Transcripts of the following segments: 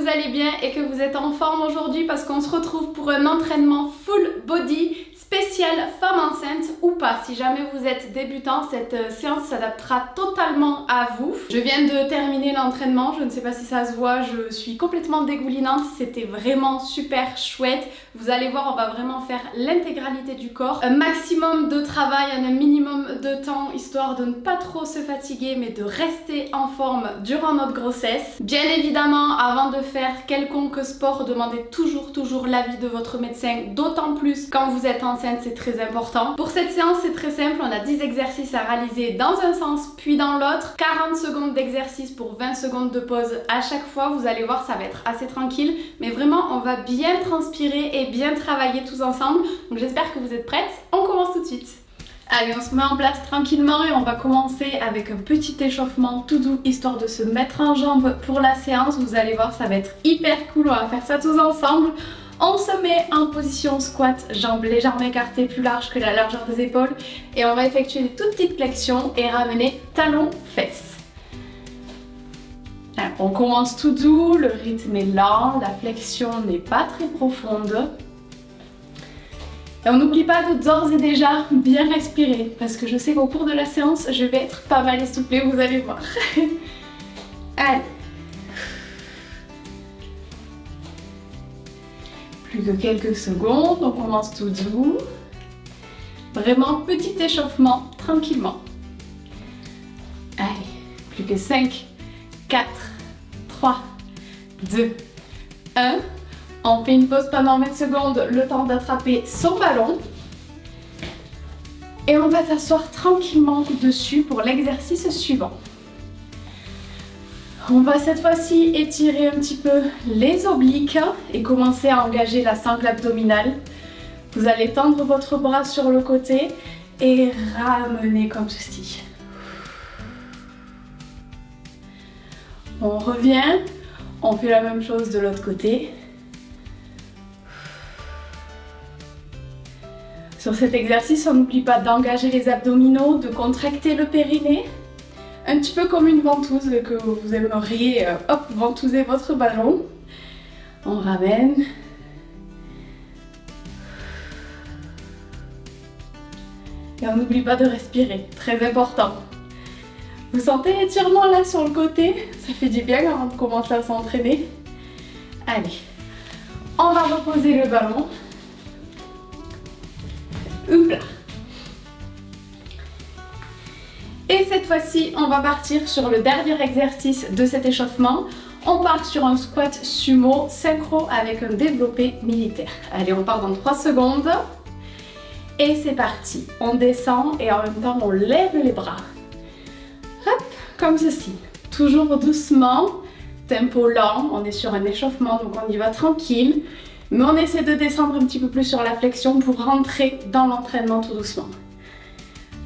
vous allez bien et que vous êtes en forme aujourd'hui parce qu'on se retrouve pour un entraînement full body spécial femme enceinte ou pas. Si jamais vous êtes débutant, cette séance s'adaptera totalement à vous. Je viens de terminer l'entraînement, je ne sais pas si ça se voit, je suis complètement dégoulinante, c'était vraiment super chouette. Vous allez voir, on va vraiment faire l'intégralité du corps. Un maximum de travail en un minimum de temps, histoire de ne pas trop se fatiguer mais de rester en forme durant notre grossesse. Bien évidemment, avant de faire quelconque sport, demandez toujours l'avis de votre médecin, d'autant plus quand vous êtes enceinte, c'est très important. Pour cette séance, c'est très simple, on a 10 exercices à réaliser dans un sens puis dans l'autre, 40 secondes d'exercice pour 20 secondes de pause à chaque fois. Vous allez voir, ça va être assez tranquille, mais vraiment on va bien transpirer et bien travailler tous ensemble. Donc j'espère que vous êtes prêtes, on commence tout de suite. Allez, on se met en place tranquillement et on va commencer avec un petit échauffement tout doux, histoire de se mettre en jambes pour la séance. Vous allez voir, ça va être hyper cool, on va faire ça tous ensemble. On se met en position squat, jambes légèrement écartées, plus larges que la largeur des épaules. Et on va effectuer des toutes petites flexions et ramener talons fesses. Alors, on commence tout doux, le rythme est lent, la flexion n'est pas très profonde. Et on n'oublie pas de d'ores et déjà bien respirer, parce que je sais qu'au cours de la séance, je vais être pas mal essoufflée, vous allez voir. Allez. Plus que quelques secondes, on commence tout doux. Vraiment petit échauffement, tranquillement. Allez, plus que 5, 4, 3, 2, 1. On fait une pause pendant 20 secondes, le temps d'attraper son ballon. Et on va s'asseoir tranquillement dessus pour l'exercice suivant. On va cette fois-ci étirer un petit peu les obliques et commencer à engager la sangle abdominale. Vous allez tendre votre bras sur le côté et ramener comme ceci. On revient, on fait la même chose de l'autre côté. Sur cet exercice, on n'oublie pas d'engager les abdominaux, de contracter le périnée. Un petit peu comme une ventouse que vous aimeriez, hop, ventouser votre ballon. On ramène. Et on n'oublie pas de respirer, très important. Vous sentez l'étirement là sur le côté? Ça fait du bien avant de commencer à s'entraîner. Allez, on va reposer le ballon. Oupla. Et cette fois-ci, on va partir sur le dernier exercice de cet échauffement. On part sur un squat sumo synchro avec un développé militaire. Allez, on part dans 3 secondes. Et c'est parti. On descend et en même temps, on lève les bras. Hop, comme ceci. Toujours doucement, tempo lent. On est sur un échauffement, donc on y va tranquille. Mais on essaie de descendre un petit peu plus sur la flexion pour rentrer dans l'entraînement tout doucement.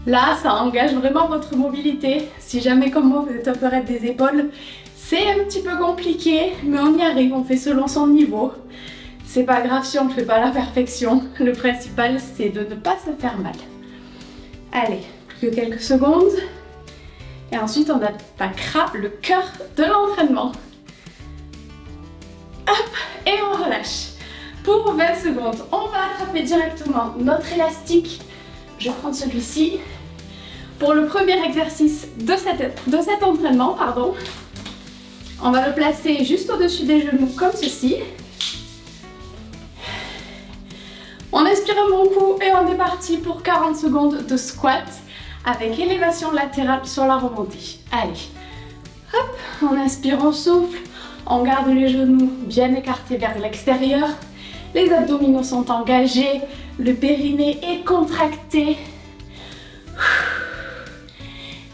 Là, ça engage vraiment votre mobilité. Si jamais comme moi vous êtes un peu raide des épaules, c'est un petit peu compliqué, mais on y arrive, on fait selon son niveau. C'est pas grave si on ne fait pas la perfection. Le principal, c'est de ne pas se faire mal. Allez, plus que quelques secondes. Et ensuite, on attaquera le cœur de l'entraînement. Hop, et on relâche. Pour 20 secondes, on va attraper directement notre élastique. Je prends celui-ci. Pour le premier exercice de cet entraînement, pardon, on va le placer juste au-dessus des genoux comme ceci. On inspire un bon coup et on est parti pour 40 secondes de squat avec élévation latérale sur la remontée. Allez, hop, on inspire, on souffle, on garde les genoux bien écartés vers l'extérieur, les abdominaux sont engagés, le périnée est contracté.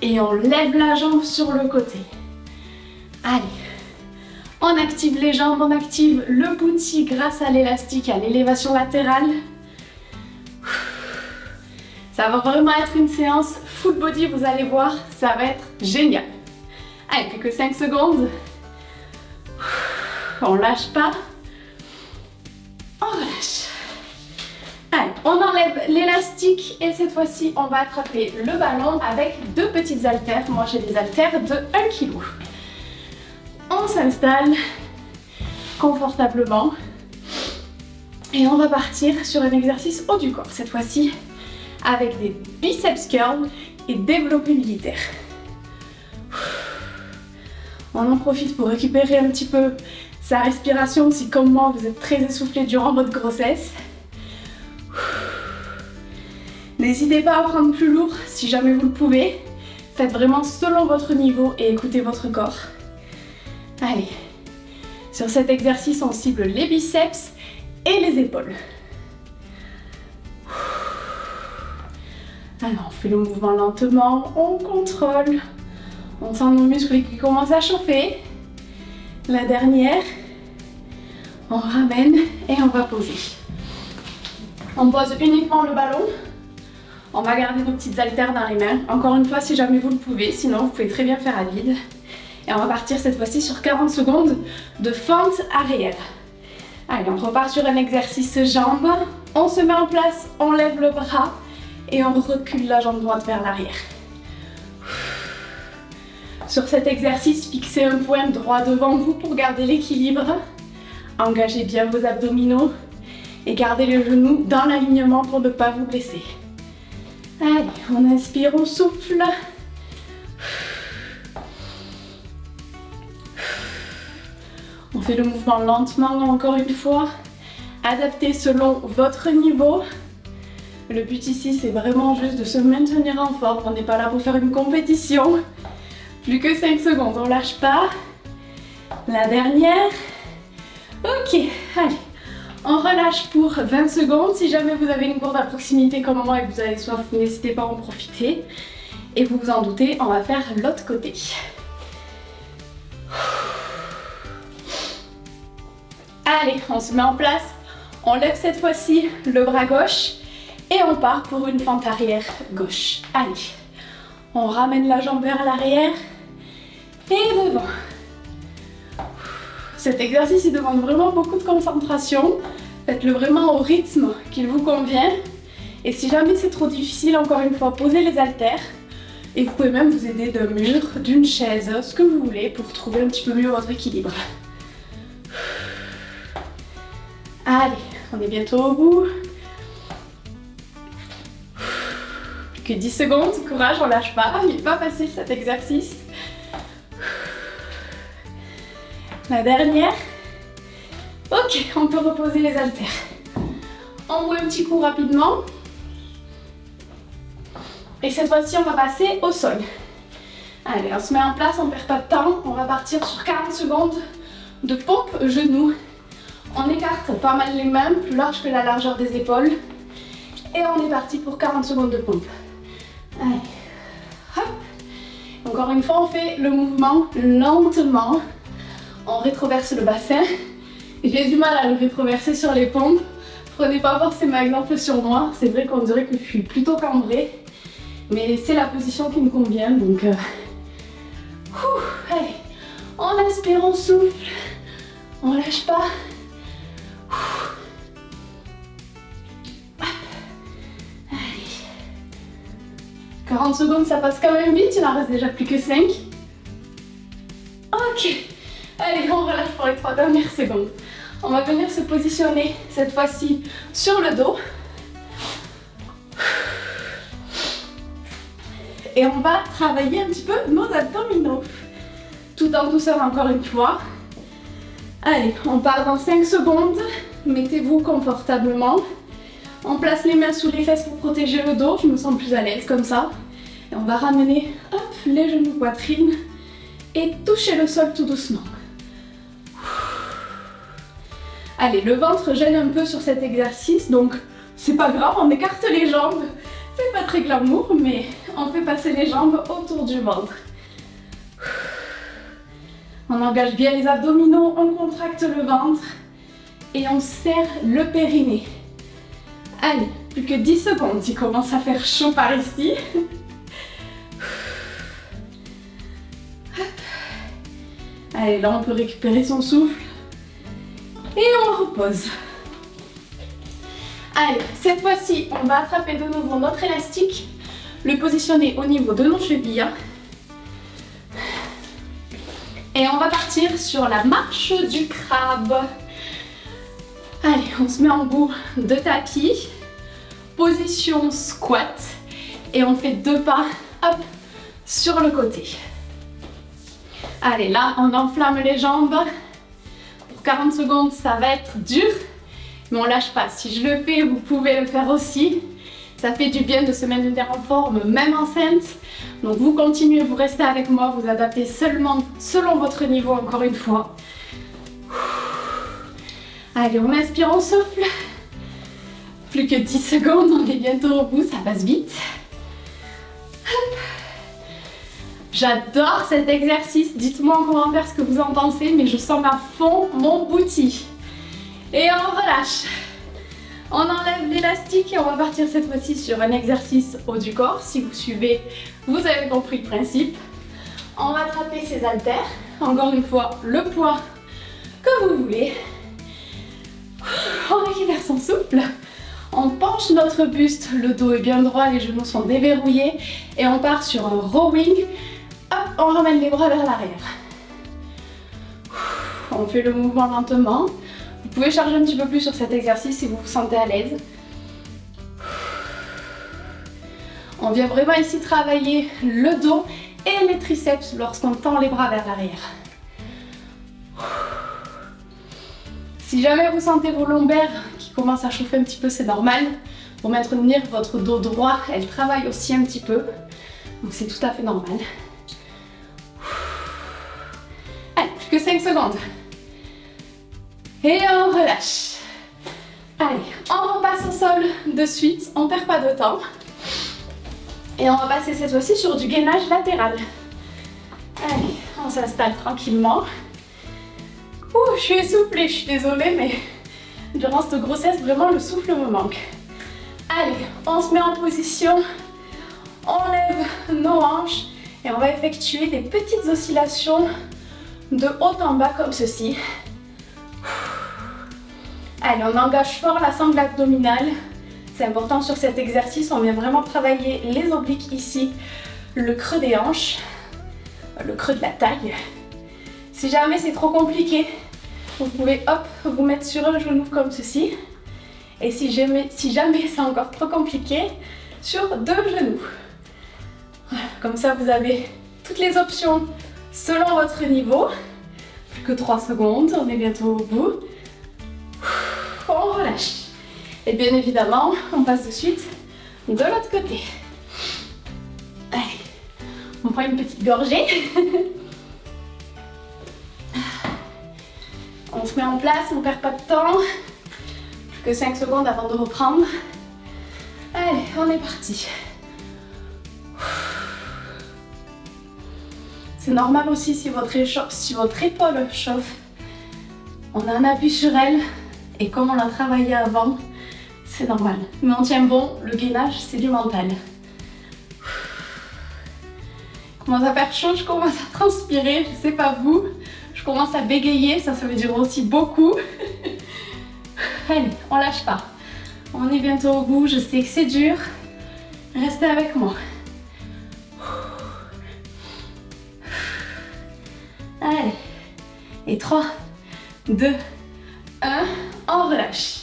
Et on lève la jambe sur le côté. Allez, on active les jambes, on active le booty grâce à l'élastique, à l'élévation latérale. Ça va vraiment être une séance full body, vous allez voir, ça va être génial. Allez, plus que 5 secondes. On lâche pas. On relâche. Allez, on enlève l'élastique et cette fois-ci, on va attraper le ballon avec 2 petites haltères. Moi, j'ai des haltères de 1 kg. On s'installe confortablement. Et on va partir sur un exercice haut du corps, cette fois-ci avec des biceps curls et développé militaire. On en profite pour récupérer un petit peu sa respiration si comme moi vous êtes très essoufflé durant votre grossesse. N'hésitez pas à prendre plus lourd si jamais vous le pouvez. Faites vraiment selon votre niveau et écoutez votre corps. Allez, sur cet exercice on cible les biceps et les épaules. Alors on fait le mouvement lentement, on contrôle. On sent nos muscles qui commencent à chauffer. La dernière, on ramène et on va poser. On pose uniquement le ballon. On va garder nos petites haltères dans les mains. Encore une fois, si jamais vous le pouvez, sinon vous pouvez très bien faire à vide. Et on va partir cette fois-ci sur 40 secondes de fente arrière. Allez, on repart sur un exercice jambes. On se met en place, on lève le bras et on recule la jambe droite vers l'arrière. Sur cet exercice, fixez un point droit devant vous pour garder l'équilibre. Engagez bien vos abdominaux et gardez les genoux dans l'alignement pour ne pas vous blesser. Allez, on inspire, on souffle. On fait le mouvement lentement encore une fois. Adaptez selon votre niveau. Le but ici, c'est vraiment juste de se maintenir en forme. On n'est pas là pour faire une compétition. Plus que 5 secondes, on lâche pas. La dernière. Ok, allez. On relâche pour 20 secondes. Si jamais vous avez une gourde à proximité comme moi et que vous avez soif, n'hésitez pas à en profiter. Et vous vous en doutez, on va faire l'autre côté. Allez, on se met en place. On lève cette fois-ci le bras gauche et on part pour une fente arrière gauche. Allez, on ramène la jambe vers l'arrière et devant. Cet exercice, il demande vraiment beaucoup de concentration. Faites-le vraiment au rythme qu'il vous convient. Et si jamais c'est trop difficile, encore une fois, posez les haltères. Et vous pouvez même vous aider d'un mur, d'une chaise, ce que vous voulez pour trouver un petit peu mieux votre équilibre. Allez, on est bientôt au bout. Plus que 10 secondes, courage, on lâche pas. Il n'est pas facile cet exercice. La dernière. Ok, on peut reposer les haltères. On boit un petit coup rapidement. Et cette fois-ci, on va passer au sol. Allez, on se met en place, on ne perd pas de temps. On va partir sur 40 secondes de pompe genoux. On écarte pas mal les mains, plus large que la largeur des épaules. Et on est parti pour 40 secondes de pompe. Allez, hop. Encore une fois, on fait le mouvement lentement. On rétroverse le bassin. J'ai du mal à le rétroverser sur les pompes. Prenez pas forcément exemple sur moi. C'est vrai qu'on dirait que je suis plutôt cambrée. Mais c'est la position qui me convient. Donc, allez, on inspire, on souffle. On lâche pas. Allez. 40 secondes, ça passe quand même vite. Il en reste déjà plus que 5. Ok. Allez, on relâche pour les 3 dernières secondes. On va venir se positionner cette fois-ci sur le dos. Et on va travailler un petit peu nos abdominaux. Tout en douceur encore une fois. Allez, on part dans 5 secondes. Mettez-vous confortablement. On place les mains sous les fesses pour protéger le dos. Je me sens plus à l'aise comme ça. Et on va ramener hop, les genoux poitrine et toucher le sol tout doucement. Allez, le ventre gêne un peu sur cet exercice, donc c'est pas grave, on écarte les jambes. C'est pas très glamour, mais on fait passer les jambes autour du ventre. On engage bien les abdominaux, on contracte le ventre et on serre le périnée. Allez, plus que 10 secondes, il commence à faire chaud par ici. Allez, là on peut récupérer son souffle. Et on repose. Allez, cette fois-ci, on va attraper de nouveau notre élastique, le positionner au niveau de nos chevilles. Et Et on va partir sur la marche du crabe. Allez, on se met en bout de tapis. Position squat. Et on fait 2 pas, hop, sur le côté. Allez, là, on enflamme les jambes. Pour 40 secondes, ça va être dur. Mais on lâche pas. Si je le fais, vous pouvez le faire aussi. Ça fait du bien de se maintenir en forme, même enceinte. Donc vous continuez, vous restez avec moi, vous adaptez seulement selon votre niveau, encore une fois. Allez, on inspire, on souffle. Plus que 10 secondes, on est bientôt au bout, ça passe vite. J'adore cet exercice, dites-moi en commentaire ce que vous en pensez, mais je sens à fond mon booty. Et on relâche. On enlève l'élastique et on va partir cette fois-ci sur un exercice haut du corps. Si vous suivez, vous avez compris le principe. On va attraper ces haltères. Encore une fois, le poids que vous voulez. On récupère son souffle. On penche notre buste, le dos est bien droit, les genoux sont déverrouillés. Et on part sur un rowing. Hop, on ramène les bras vers l'arrière. On fait le mouvement lentement. Vous pouvez charger un petit peu plus sur cet exercice si vous vous sentez à l'aise. On vient vraiment ici travailler le dos et les triceps lorsqu'on tend les bras vers l'arrière. Si jamais vous sentez vos lombaires qui commencent à chauffer un petit peu, c'est normal. Pour maintenir votre dos droit, elle travaille aussi un petit peu. Donc c'est tout à fait normal. Allez, plus que 5 secondes. Et on relâche. Allez, on repasse au sol de suite, on perd pas de temps. Et on va passer cette fois-ci sur du gainage latéral. Allez, on s'installe tranquillement. Ouh, je suis essoufflée, je suis désolée, mais durant cette grossesse, vraiment le souffle me manque. Allez, on se met en position, on lève nos hanches et on va effectuer des petites oscillations de haut en bas comme ceci. Allez, on engage fort la sangle abdominale. C'est important sur cet exercice, on vient vraiment travailler les obliques ici, le creux des hanches, le creux de la taille. Si jamais c'est trop compliqué, vous pouvez hop, vous mettre sur un genou comme ceci. Et si jamais c'est encore trop compliqué, sur 2 genoux. Voilà, comme ça vous avez toutes les options selon votre niveau. Plus que 3 secondes, on est bientôt au bout. On relâche. Et bien évidemment, on passe de suite de l'autre côté. Allez, on prend une petite gorgée. On se met en place, on ne perd pas de temps. Plus que 5 secondes avant de reprendre. Allez, on est parti. C'est normal aussi si votre épaule chauffe. On a un appui sur elle. Et comme on l'a travaillé avant, c'est normal. Mais on tient bon, le gainage, c'est du mental. Je commence à faire chaud, je commence à transpirer, je sais pas vous. Je commence à bégayer, ça veut dire aussi beaucoup. Allez, on lâche pas. On est bientôt au bout, je sais que c'est dur. Restez avec moi. Allez. Et 3, 2, 1, on relâche.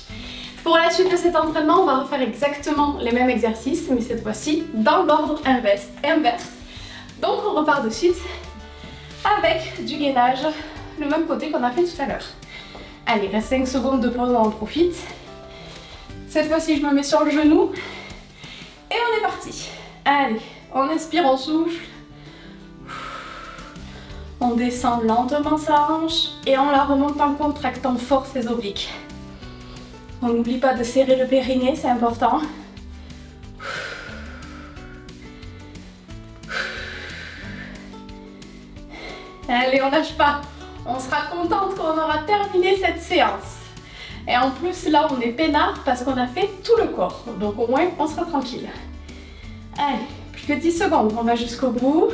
Pour la suite de cet entraînement, on va refaire exactement les mêmes exercices, mais cette fois-ci dans l'ordre inverse. Donc on repart de suite avec du gainage, le même côté qu'on a fait tout à l'heure. Allez, reste 5 secondes de pause, on en profite. Cette fois-ci, je me mets sur le genou et on est parti. Allez, on inspire, on souffle. On descend lentement sa hanche et on la remonte en contractant fort ses obliques. On n'oublie pas de serrer le périnée, c'est important. Allez, on lâche pas. On sera contente quand on aura terminé cette séance. Et en plus, là, on est peinard parce qu'on a fait tout le corps. Donc au moins, on sera tranquille. Allez, plus que 10 secondes, on va jusqu'au bout.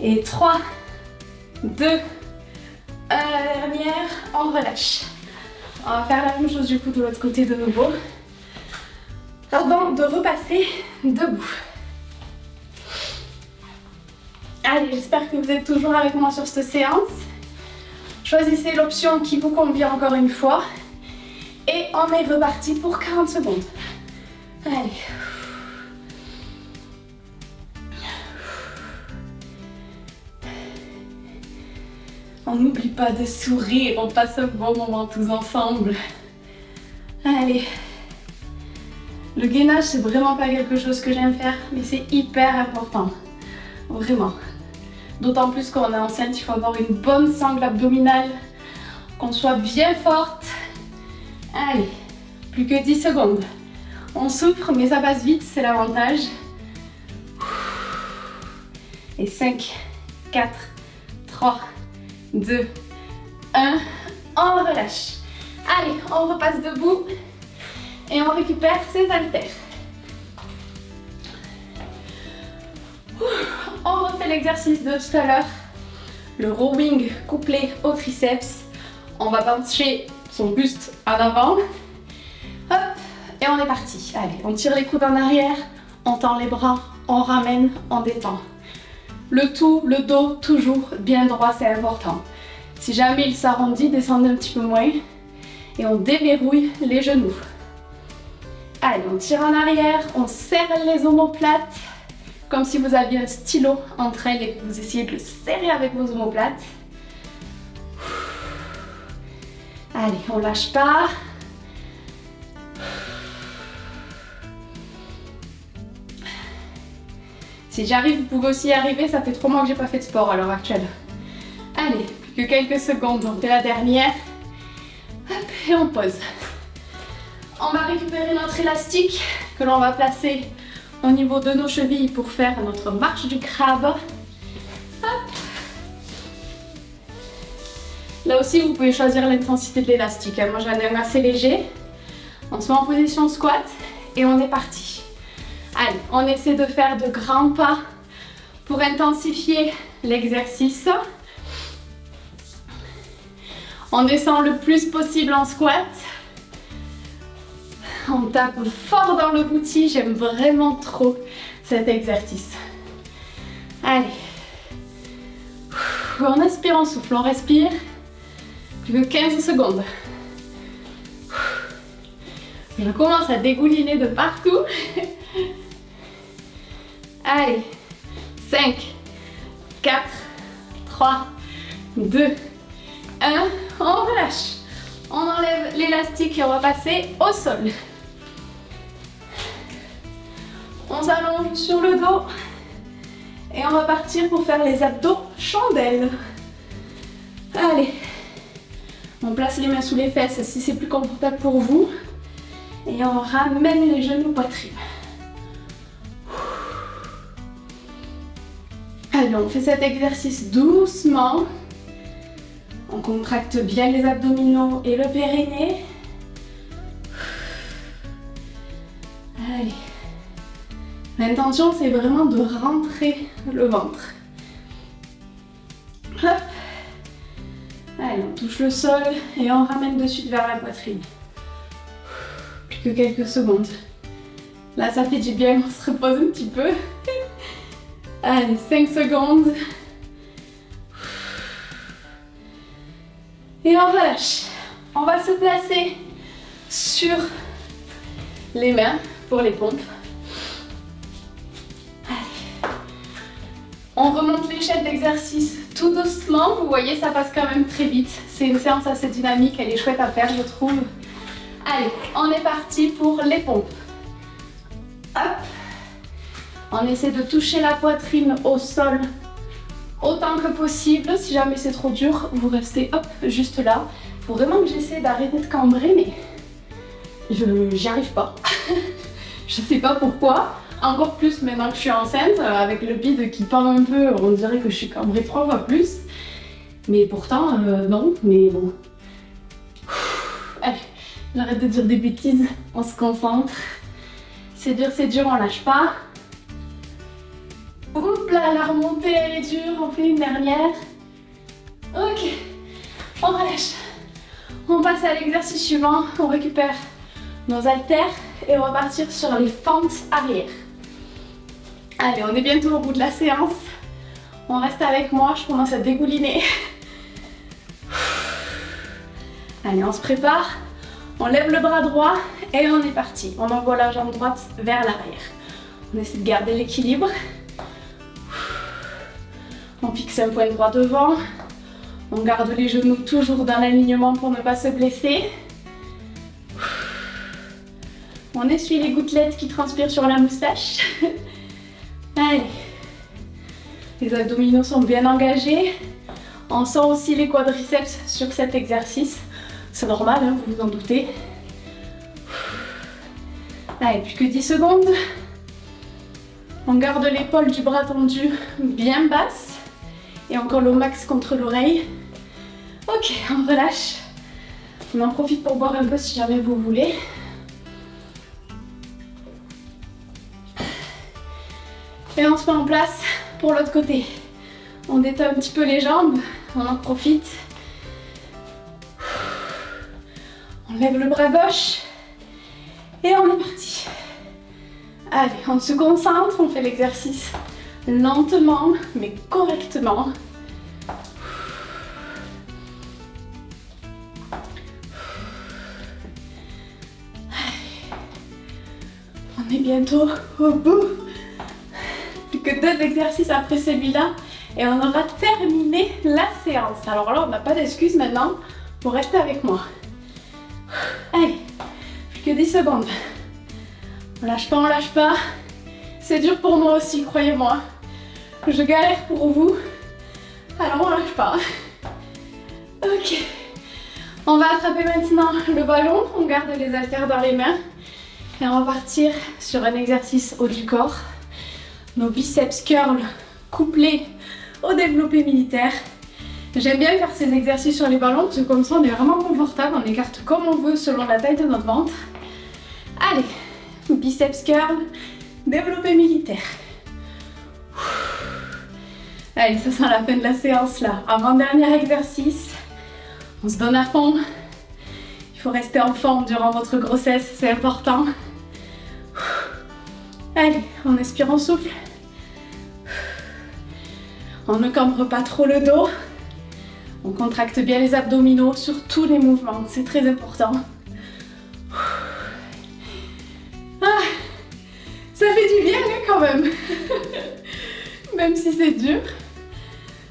Et 3, 2, 1, la dernière, on relâche. On va faire la même chose du coup de l'autre côté de nouveau. Avant de repasser debout. Allez, j'espère que vous êtes toujours avec moi sur cette séance. Choisissez l'option qui vous convient encore une fois. Et on est reparti pour 40 secondes. Allez. On n'oublie pas de sourire, on passe un bon moment tous ensemble. Allez. Le gainage, c'est vraiment pas quelque chose que j'aime faire, mais c'est hyper important. Vraiment. D'autant plus qu'on est enceinte, il faut avoir une bonne sangle abdominale, qu'on soit bien forte. Allez, plus que 10 secondes. On souffre, mais ça passe vite, c'est l'avantage. Et 5, 4, 3, 2, 1, on relâche. Allez, on repasse debout et on récupère ses haltères. On refait l'exercice de tout à l'heure, le rowing couplé au triceps. On va pencher son buste en avant. Hop, et on est parti. Allez, on tire les coudes en arrière, on tend les bras, on ramène, on détend. Le tout, le dos, toujours bien droit, c'est important. Si jamais il s'arrondit, descendez un petit peu moins. Et on déverrouille les genoux. Allez, on tire en arrière, on serre les omoplates. Comme si vous aviez un stylo entre elles et que vous essayez de le serrer avec vos omoplates. Allez, on lâche pas. Si j'arrive, vous pouvez aussi y arriver. Ça fait 3 mois que j'ai pas fait de sport à l'heure actuelle. Allez, plus que quelques secondes, on fait la dernière. Hop, et on pose. On va récupérer notre élastique que l'on va placer au niveau de nos chevilles pour faire notre marche du crabe. Hop. Là aussi, vous pouvez choisir l'intensité de l'élastique. Moi, j'en ai un assez léger. On se met en position squat et on est parti. Allez, on essaie de faire de grands pas pour intensifier l'exercice. On descend le plus possible en squat. On tape fort dans le bouti, j'aime vraiment trop cet exercice. Allez. On inspire, on souffle, on respire. Plus que 15 secondes. Je commence à dégouliner de partout. Allez. 5, 4, 3, 2, 1. On relâche. On enlève l'élastique et on va passer au sol. On s'allonge sur le dos et on va partir pour faire les abdos chandelles. Allez, on place les mains sous les fesses si c'est plus confortable pour vous et on ramène les genoux poitrine. Allez, on fait cet exercice doucement. On contracte bien les abdominaux et le périnée. Allez. L'intention, c'est vraiment de rentrer le ventre. Hop. Allez, on touche le sol et on ramène de suite vers la poitrine. Plus que quelques secondes. Là, ça fait du bien, on se repose un petit peu. Allez, 5 secondes. Et on relâche. On va se placer sur les mains pour les pompes. Allez. On remonte l'échelle d'exercice tout doucement. Vous voyez, ça passe quand même très vite. C'est une séance assez dynamique, elle est chouette à faire, je trouve. Allez, on est parti pour les pompes. Hop. On essaie de toucher la poitrine au sol autant que possible. Si jamais c'est trop dur, vous restez hop, juste là. Il faut vraiment que j'essaie d'arrêter de cambrer, mais j'y arrive pas. Je sais pas pourquoi. Encore plus maintenant que je suis enceinte, avec le bide qui pend un peu, on dirait que je suis cambrée 3 fois plus. Mais pourtant, non, mais bon. Allez, j'arrête de dire des bêtises, on se concentre. C'est dur, on lâche pas. Oups là, la remontée elle est dure, on fait une dernière. Ok, on relâche. On passe à l'exercice suivant, on récupère nos haltères et on va partir sur les fentes arrière. Allez, on est bientôt au bout de la séance. On reste avec moi, je commence à dégouliner. Allez, on se prépare. On lève le bras droit et on est parti. On envoie la jambe droite vers l'arrière. On essaie de garder l'équilibre. On fixe un point droit devant. On garde les genoux toujours dans l'alignement pour ne pas se blesser. On essuie les gouttelettes qui transpirent sur la moustache. Allez. Les abdominaux sont bien engagés. On sent aussi les quadriceps sur cet exercice. C'est normal, hein, vous vous en doutez. Allez, plus que 10 secondes. On garde l'épaule du bras tendu bien basse. Et on colle au max contre l'oreille. Ok, on relâche. On en profite pour boire un peu si jamais vous voulez. Et on se met en place pour l'autre côté. On détend un petit peu les jambes. On en profite. On lève le bras gauche. Et on est parti. Allez, on se concentre. On fait l'exercice lentement, mais correctement. On est bientôt au bout. Plus que 2 exercices après celui-là et on aura terminé la séance. Alors là, on n'a pas d'excuses maintenant pour rester avec moi. Allez, plus que 10 secondes. On lâche pas, on lâche pas. C'est dur pour moi aussi, croyez-moi. Je galère pour vous. Alors on lâche pas. Ok. On va attraper maintenant le ballon. On garde les haltères dans les mains. Et on va partir sur un exercice haut du corps. Nos biceps curls couplés au développé militaire. J'aime bien faire ces exercices sur les ballons parce que comme ça on est vraiment confortable, on écarte comme on veut selon la taille de notre ventre. Allez, biceps curls, développé militaire. Allez, ça sent la fin de la séance là. Avant-dernier exercice, on se donne à fond. Il faut rester en forme durant votre grossesse, c'est important. Allez, on expire, on souffle. On ne cambre pas trop le dos. On contracte bien les abdominaux sur tous les mouvements, c'est très important. Ah, ça fait du bien quand même. Même si c'est dur.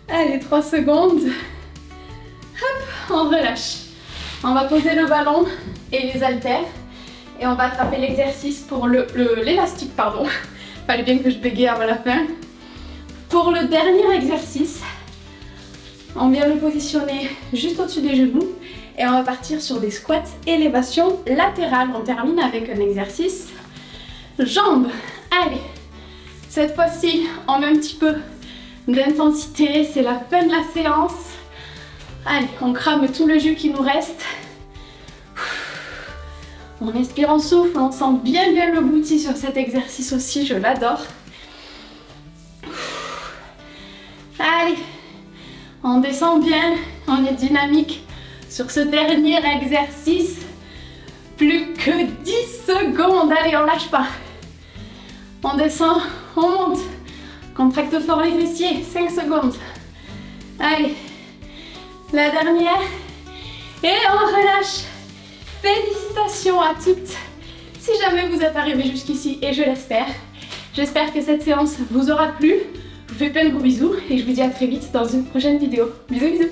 Allez, 3 secondes. Hop, on relâche. On va poser le ballon et les haltères. Et on va attraper l'exercice pour l'élastique, pardon. Fallait bien que je bégaye avant la fin. Pour le dernier exercice, on vient le positionner juste au-dessus des genoux. Et on va partir sur des squats élévation latérale. On termine avec un exercice jambes. Allez, cette fois-ci, on met un petit peu d'intensité. C'est la fin de la séance. Allez, on crame tout le jus qui nous reste. On expire, on souffle, on sent bien le booty sur cet exercice aussi, je l'adore. Allez, on descend bien, on est dynamique sur ce dernier exercice. Plus que 10 secondes, allez, on lâche pas. On descend, on monte, contracte fort les fessiers, 5 secondes. Allez, la dernière, et on relâche. Félicitations à toutes si jamais vous êtes arrivés jusqu'ici et je l'espère. J'espère que cette séance vous aura plu. Je vous fais plein de gros bisous et je vous dis à très vite dans une prochaine vidéo. Bisous bisous.